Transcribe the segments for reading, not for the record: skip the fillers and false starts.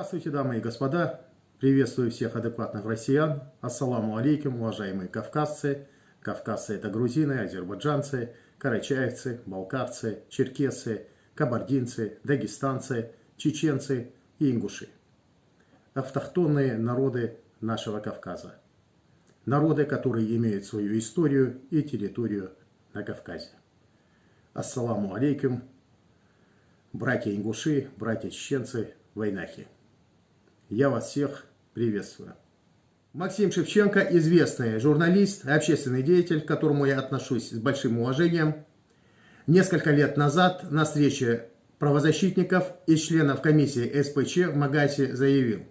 Здравствуйте, дамы и господа! Приветствую всех адекватных россиян. Ассаламу алейкум, уважаемые кавказцы. Кавказцы — это грузины, азербайджанцы, карачаевцы, балкарцы, черкессы, кабардинцы, дагестанцы, чеченцы и ингуши. Автохтонные народы нашего Кавказа. Народы, которые имеют свою историю и территорию на Кавказе. Ассаламу алейкум, братья ингуши, братья чеченцы, войнахи. Я вас всех приветствую. Максим Шевченко, известный журналист, общественный деятель, к которому я отношусь с большим уважением, несколько лет назад на встрече правозащитников и членов комиссии СПЧ в Магасе заявил: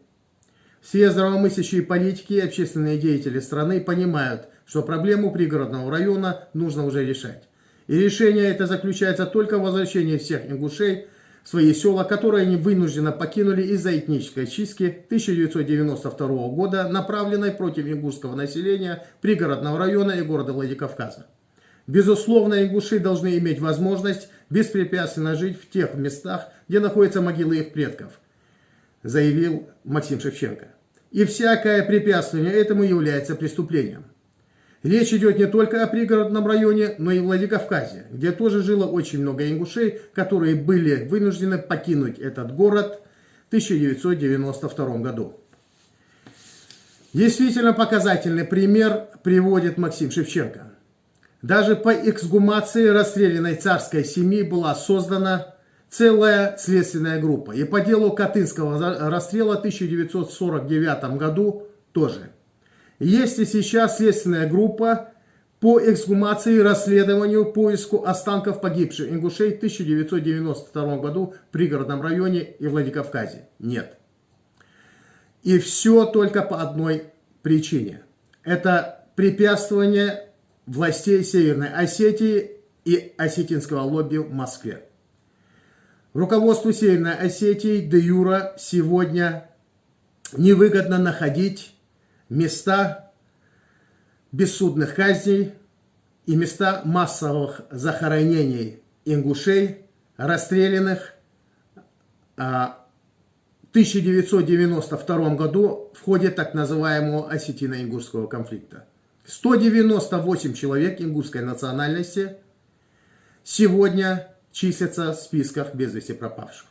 все здравомыслящие политики и общественные деятели страны понимают, что проблему пригородного района нужно уже решать. И решение это заключается только в возвращении всех ингушей в свои села, которые они вынужденно покинули из-за этнической чистки 1992 года, направленной против ингушского населения пригородного района и города Владикавказа. Безусловно, ингуши должны иметь возможность беспрепятственно жить в тех местах, где находятся могилы их предков, заявил Максим Шевченко. И всякое препятствие этому является преступлением. Речь идет не только о пригородном районе, но и в Владикавказе, где тоже жило очень много ингушей, которые были вынуждены покинуть этот город в 1992 году. Действительно показательный пример приводит Максим Шевченко. Даже по эксгумации расстрелянной царской семьи была создана целая следственная группа. И по делу Катынского расстрела в 1949 году тоже. Есть и сейчас следственная группа по эксгумации и расследованию поиску останков погибших ингушей в 1992 году в пригородном районе и Владикавказе? Нет. И все только по одной причине. Это препятствование властей Северной Осетии и осетинского лобби в Москве. Руководству Северной Осетии де юре сегодня невыгодно находить места бессудных казней и места массовых захоронений ингушей, расстрелянных в 1992 году в ходе так называемого осетино-ингушского конфликта. 198 человек ингушской национальности сегодня числятся в списках без вести пропавших.